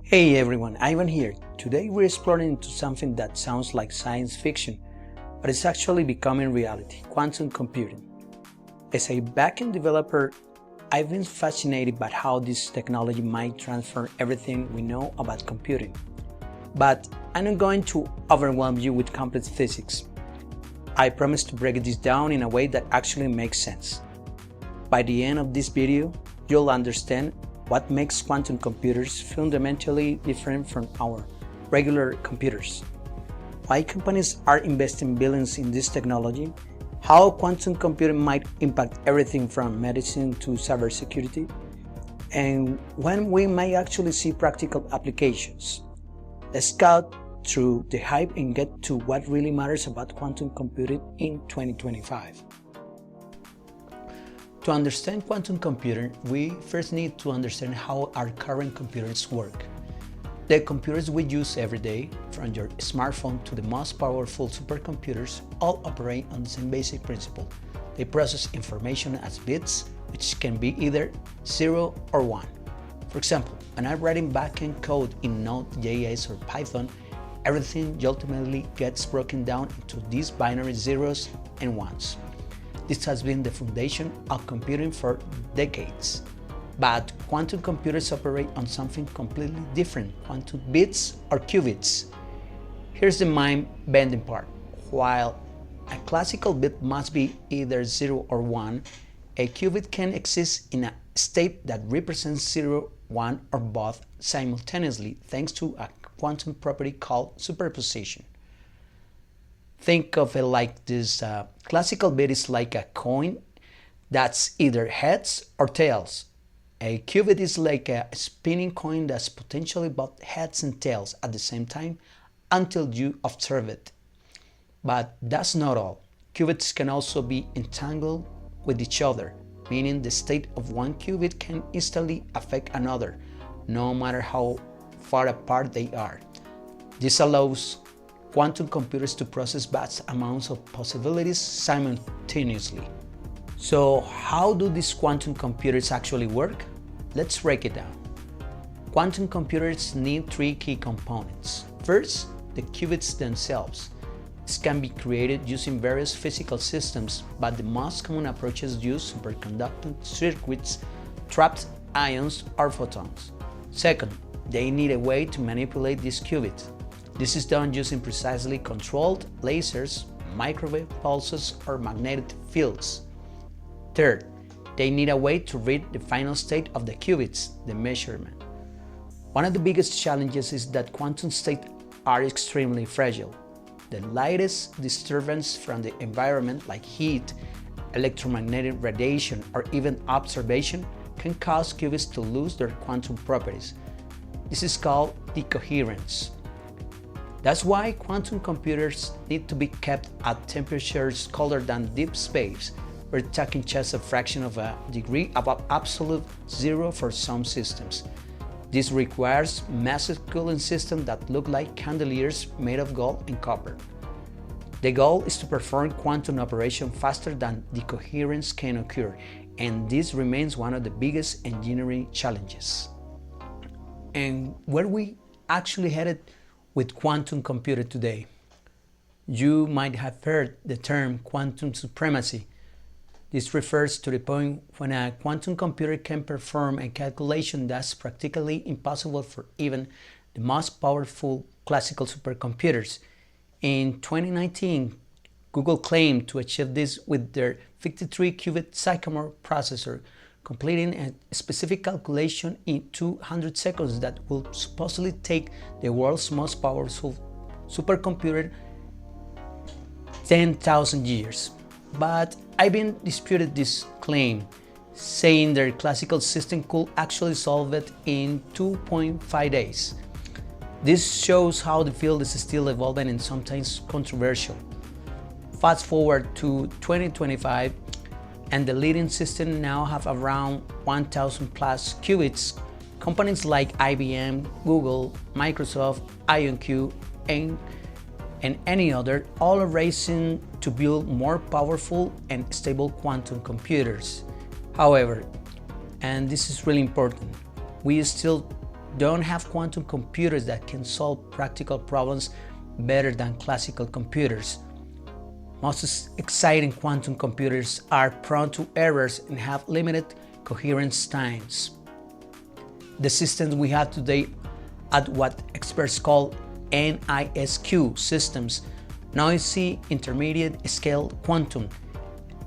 Hey everyone, Ivan here. Today we're exploring into something that sounds like science fiction, but it's actually becoming reality: quantum computing. As a backend developer, I've been fascinated by how this technology might transform everything we know about computing. But I'm not going to overwhelm you with complex physics. I promise to break this down in a way that actually makes sense. By the end of this video, you'll understand what makes quantum computers fundamentally different from our regular computers, why companies are investing billions in this technology, how quantum computing might impact everything from medicine to cybersecurity, and when we may actually see practical applications. Let's cut through the hype and get to what really matters about quantum computing in 2025. To understand quantum computing, we first need to understand how our current computers work. The computers we use every day, from your smartphone to the most powerful supercomputers, all operate on the same basic principle. They process information as bits, which can be either 0 or 1. For example, when I'm writing backend code in Node.js or Python, everything ultimately gets broken down into these binary zeros and ones. This has been the foundation of computing for decades. But quantum computers operate on something completely different: quantum bits or qubits. Here's the mind-bending part. While a classical bit must be either 0 or 1, a qubit can exist in a state that represents 0, 1, or both simultaneously thanks to a quantum property called superposition. Think of it like this: classical bit is like a coin that's either heads or tails. A qubit is like a spinning coin that's potentially both heads and tails at the same time until you observe it. But that's not all. Qubits can also be entangled with each other, meaning the state of one qubit can instantly affect another, no matter how far apart they are. This allows quantum computers to process vast amounts of possibilities simultaneously. So how do these quantum computers actually work? Let's break it down. Quantum computers need three key components. First, the qubits themselves. This can be created using various physical systems, but the most common approaches use superconducting circuits, trapped ions, or photons. Second, they need a way to manipulate these qubits. This is done using precisely controlled lasers, microwave pulses, or magnetic fields. Third, they need a way to read the final state of the qubits, the measurement. One of the biggest challenges is that quantum states are extremely fragile. The lightest disturbance from the environment, like heat, electromagnetic radiation, or even observation, can cause qubits to lose their quantum properties. This is called decoherence. That's why quantum computers need to be kept at temperatures colder than deep space. We're talking just a fraction of a degree above absolute zero for some systems. This requires massive cooling systems that look like chandeliers made of gold and copper. The goal is to perform quantum operations faster than decoherence can occur, and this remains one of the biggest engineering challenges. And where we actually headed with quantum computing today? You might have heard the term quantum supremacy. This refers to the point when a quantum computer can perform a calculation that's practically impossible for even the most powerful classical supercomputers. In 2019, Google claimed to achieve this with their 53-qubit Sycamore processor, completing a specific calculation in 200 seconds that will supposedly take the world's most powerful supercomputer 10,000 years. But IBM disputed this claim, saying their classical system could actually solve it in 2.5 days. This shows how the field is still evolving and sometimes controversial. Fast forward to 2025, and the leading systems now have around 1,000 plus qubits. Companies like IBM, Google, Microsoft, IonQ, and any other all are racing to build more powerful and stable quantum computers. However, and this is really important, we still don't have quantum computers that can solve practical problems better than classical computers. Most exciting quantum computers are prone to errors and have limited coherence times. The systems we have today are what experts call NISQ systems, noisy intermediate scale quantum.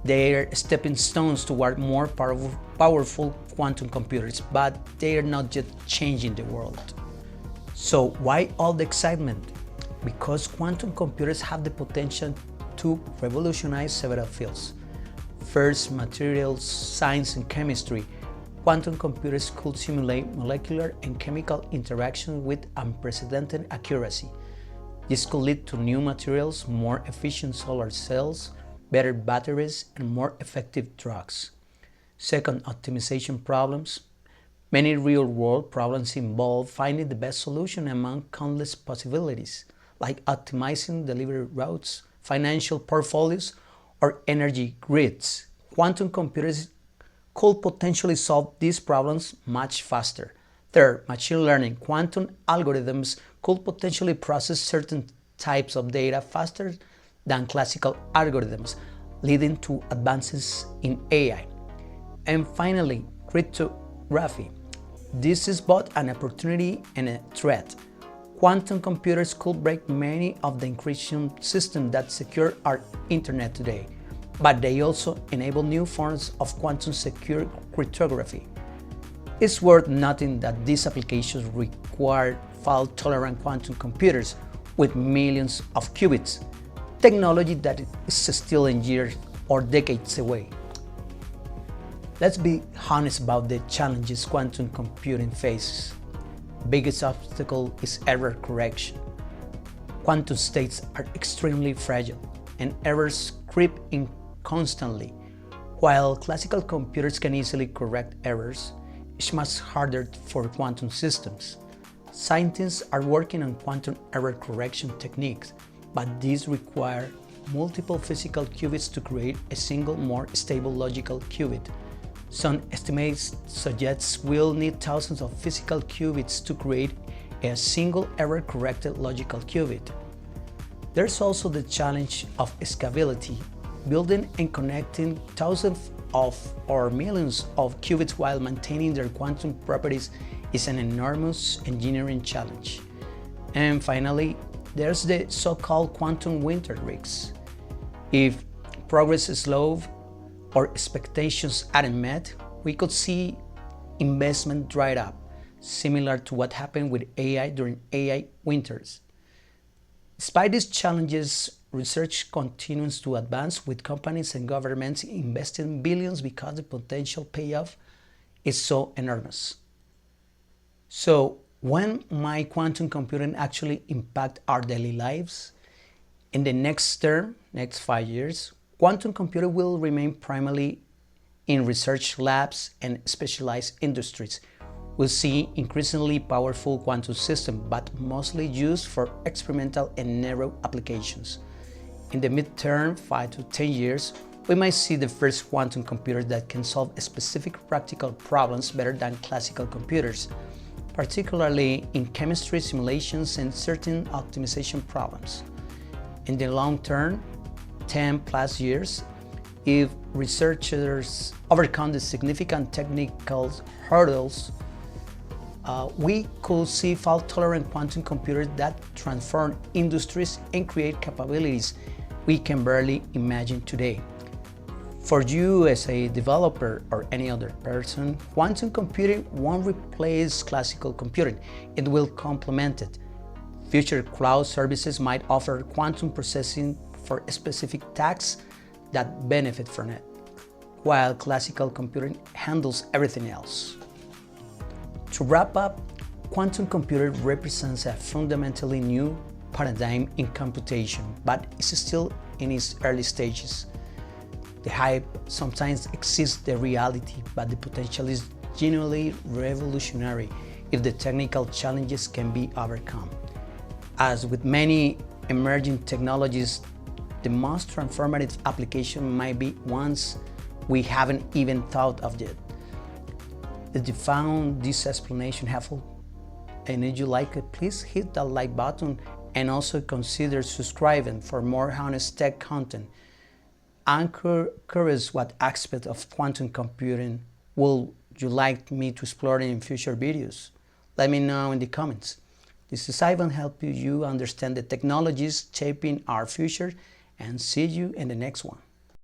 They are stepping stones toward more powerful quantum computers, but they are not yet changing the world. So why all the excitement? Because quantum computers have the potential to revolutionize several fields. First, materials science and chemistry. Quantum computers could simulate molecular and chemical interactions with unprecedented accuracy. This could lead to new materials, more efficient solar cells, better batteries, and more effective drugs. Second, optimization problems. Many real-world problems involve finding the best solution among countless possibilities, like optimizing delivery routes, financial portfolios, or energy grids. Quantum computers could potentially solve these problems much faster. Third, machine learning. Quantum algorithms could potentially process certain types of data faster than classical algorithms, leading to advances in AI. And finally, cryptography. This is both an opportunity and a threat. Quantum computers could break many of the encryption systems that secure our internet today, but they also enable new forms of quantum secure cryptography. It's worth noting that these applications require fault-tolerant quantum computers with millions of qubits, technology that is still in years or decades away. Let's be honest about the challenges quantum computing faces. The biggest obstacle is error correction. Quantum states are extremely fragile, and errors creep in constantly. While classical computers can easily correct errors, it's much harder for quantum systems. Scientists are working on quantum error correction techniques, but these require multiple physical qubits to create a single, more stable logical qubit. Some estimates suggest we'll need thousands of physical qubits to create a single error-corrected logical qubit. There's also the challenge of scalability. Building and connecting thousands of or millions of qubits while maintaining their quantum properties is an enormous engineering challenge. And finally, there's the so-called quantum winter risks. If progress is slow or expectations aren't met, we could see investment dried up, similar to what happened with AI during AI winters. Despite these challenges, research continues to advance, with companies and governments investing billions because the potential payoff is so enormous. So, when might quantum computing actually impact our daily lives? In the next 5 years, quantum computing will remain primarily in research labs and specialized industries. We'll see increasingly powerful quantum systems, but mostly used for experimental and narrow applications. In the midterm, 5 to 10 years, we might see the first quantum computers that can solve specific practical problems better than classical computers, particularly in chemistry simulations and certain optimization problems. In the long term, 10 plus years, if researchers overcome the significant technical hurdles, we could see fault-tolerant quantum computers that transform industries and create capabilities we can barely imagine today. For you as a developer or any other person, quantum computing won't replace classical computing, it will complement it. Future cloud services might offer quantum processing for specific tasks that benefit from it, while classical computing handles everything else. To wrap up, quantum computing represents a fundamentally new paradigm in computation, but it's still in its early stages. The hype sometimes exceeds the reality, but the potential is genuinely revolutionary if the technical challenges can be overcome. As with many emerging technologies, the most transformative application might be ones we haven't even thought of yet. If you found this explanation helpful, And if you like it, please hit that like button and also consider subscribing for more honest tech content. I'm curious what aspect of quantum computing would you like me to explore in future videos? Let me know in the comments. This is Ivan helping you understand the technologies shaping our future, and see you in the next one.